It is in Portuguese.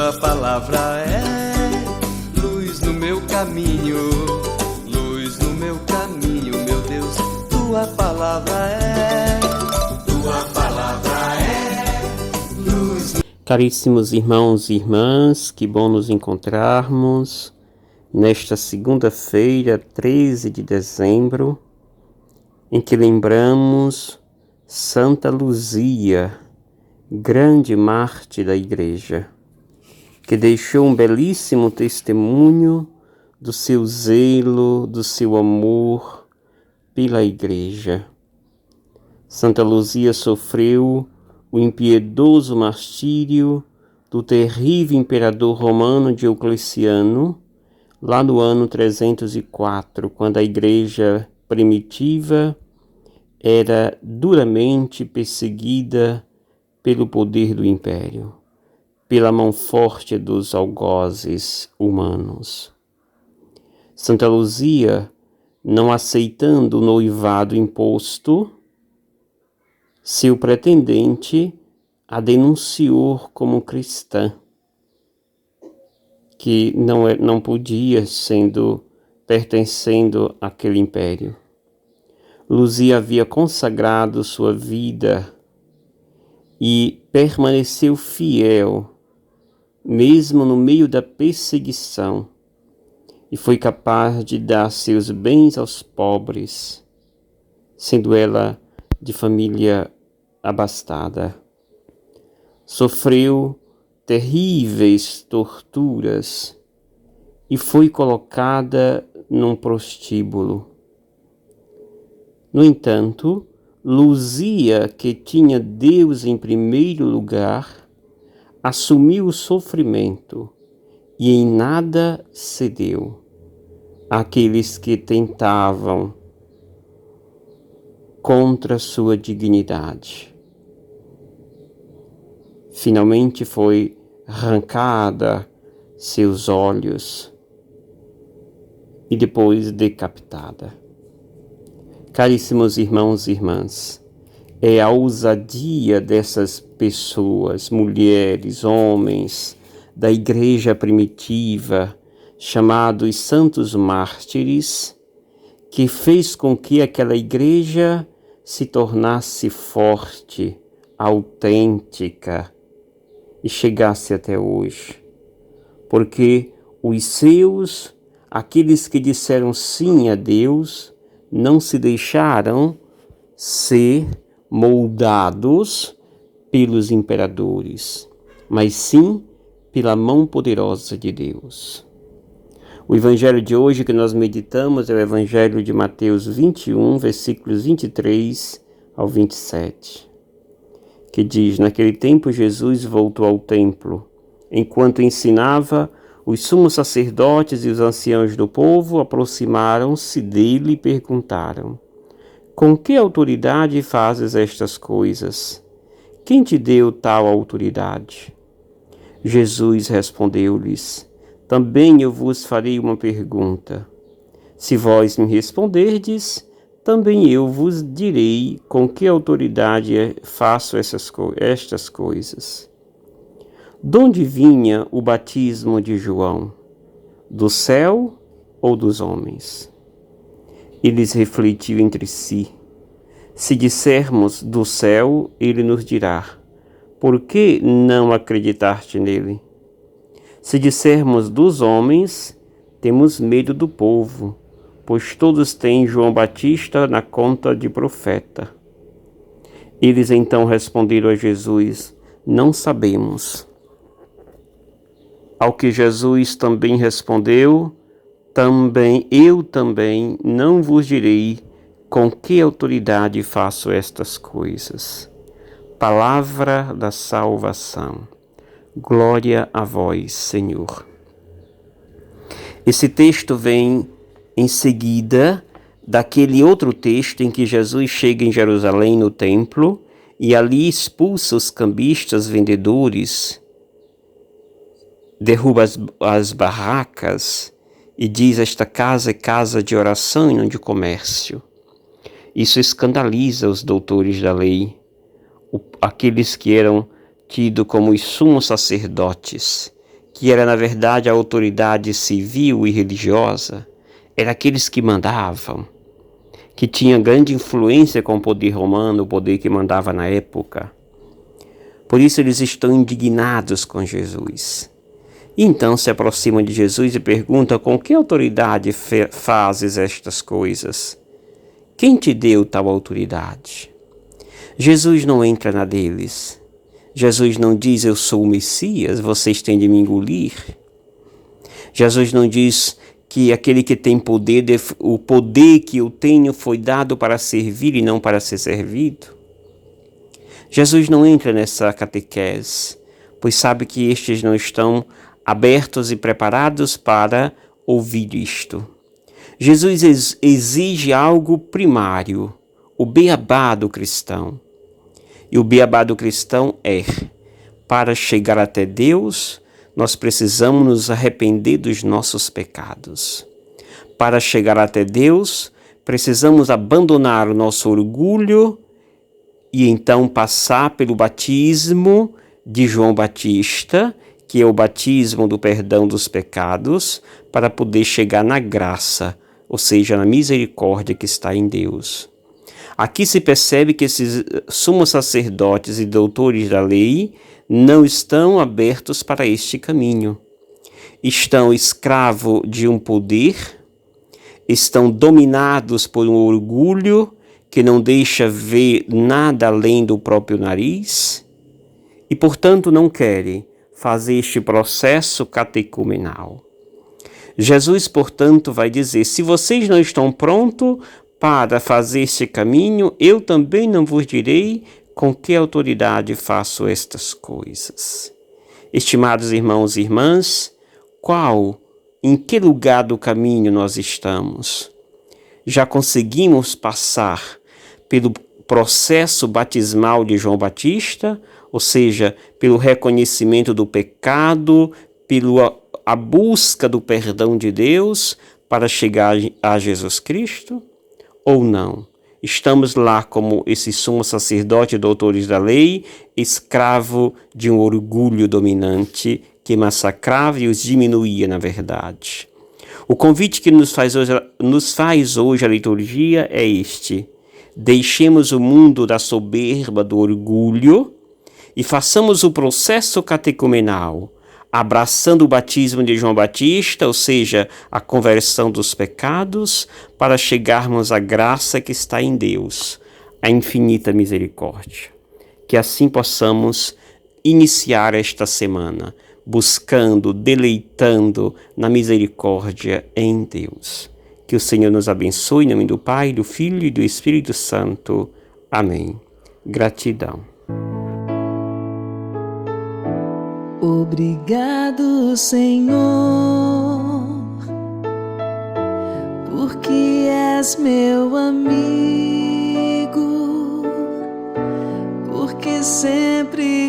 Tua palavra é luz no meu caminho, luz no meu caminho, meu Deus. Tua palavra é luz. Caríssimos irmãos e irmãs, que bom nos encontrarmos nesta segunda-feira, 13 de dezembro, em que lembramos Santa Luzia, grande mártir da Igreja, que deixou um belíssimo testemunho do seu zelo, do seu amor pela Igreja. Santa Luzia sofreu o impiedoso martírio do terrível imperador romano Diocleciano, lá no ano 304, quando a Igreja primitiva era duramente perseguida pelo poder do império, pela mão forte dos algozes humanos. Santa Luzia, não aceitando o noivado imposto, seu pretendente a denunciou como cristã, que não podia, pertencendo àquele império. Luzia havia consagrado sua vida e permaneceu fiel, mesmo no meio da perseguição, e foi capaz de dar seus bens aos pobres, sendo ela de família abastada. Sofreu terríveis torturas e foi colocada num prostíbulo. No entanto, Luzia, que tinha Deus em primeiro lugar, assumiu o sofrimento e em nada cedeu àqueles que tentavam contra sua dignidade. Finalmente foi arrancada seus olhos e depois decapitada. Caríssimos irmãos e irmãs, é a ousadia dessas pessoas, mulheres, homens, da Igreja primitiva, chamados santos mártires, que fez com que aquela Igreja se tornasse forte, autêntica e chegasse até hoje. Porque os seus, aqueles que disseram sim a Deus, não se deixaram ser moldados pelos imperadores, mas sim pela mão poderosa de Deus. O evangelho de hoje que nós meditamos é o evangelho de Mateus 21, versículos 23 ao 27, que diz: Naquele tempo Jesus voltou ao templo. Enquanto ensinava, os sumos sacerdotes e os anciãos do povo aproximaram-se dele e perguntaram: Com que autoridade fazes estas coisas? Quem te deu tal autoridade? Jesus respondeu-lhes: Também eu vos farei uma pergunta. Se vós me responderdes, também eu vos direi com que autoridade faço estas coisas. Donde vinha o batismo de João? Do céu ou dos homens? Eles refletiram entre si. Se dissermos do céu, ele nos dirá: Por que não acreditaste nele? Se dissermos dos homens, temos medo do povo, pois todos têm João Batista na conta de profeta. Eles então responderam a Jesus: Não sabemos. Ao que Jesus também respondeu: Eu também não vos direi com que autoridade faço estas coisas. Palavra da salvação. Glória a vós, Senhor. Esse texto vem em seguida daquele outro texto em que Jesus chega em Jerusalém, no templo, e ali expulsa os cambistas, vendedores, derruba as barracas e diz: esta casa é casa de oração e não de comércio. Isso escandaliza os doutores da lei, aqueles que eram tidos como os sumos sacerdotes, que era na verdade a autoridade civil e religiosa, eram aqueles que mandavam, que tinham grande influência com o poder romano, o poder que mandava na época. Por isso eles estão indignados com Jesus. E então se aproximam de Jesus e perguntam: com que autoridade fazes estas coisas? Quem te deu tal autoridade? Jesus não entra na deles. Jesus não diz: eu sou o Messias, vocês têm de me engolir. Jesus não diz que aquele que tem poder, o poder que eu tenho foi dado para servir e não para ser servido. Jesus não entra nessa catequese, pois sabe que estes não estão abertos e preparados para ouvir isto. Jesus exige algo primário, o beabá do cristão. E o beabá do cristão é: para chegar até Deus, nós precisamos nos arrepender dos nossos pecados. Para chegar até Deus, precisamos abandonar o nosso orgulho e então passar pelo batismo de João Batista, que é o batismo do perdão dos pecados, para poder chegar na graça, ou seja, na misericórdia que está em Deus. Aqui se percebe que esses sumos sacerdotes e doutores da lei não estão abertos para este caminho. Estão escravos de um poder, estão dominados por um orgulho que não deixa ver nada além do próprio nariz e, portanto, não querem fazer este processo catecumenal. Jesus, portanto, vai dizer: se vocês não estão prontos para fazer este caminho, eu também não vos direi com que autoridade faço estas coisas. Estimados irmãos e irmãs, em que lugar do caminho nós estamos? Já conseguimos passar pelo processo batismal de João Batista, ou seja, pelo reconhecimento do pecado, pela busca do perdão de Deus para chegar a Jesus Cristo? Ou não? Estamos lá como esses sumos sacerdotes e doutores da lei, escravo de um orgulho dominante que massacrava e os diminuía na verdade. O convite que nos faz hoje a liturgia é este: deixemos o mundo da soberba, do orgulho e façamos o processo catecumenal, abraçando o batismo de João Batista, ou seja, a conversão dos pecados, para chegarmos à graça que está em Deus, a infinita misericórdia. Que assim possamos iniciar esta semana, buscando, deleitando na misericórdia em Deus. Que o Senhor nos abençoe, em nome do Pai, do Filho e do Espírito Santo. Amém. Gratidão. Obrigado, Senhor, porque és meu amigo, porque sempre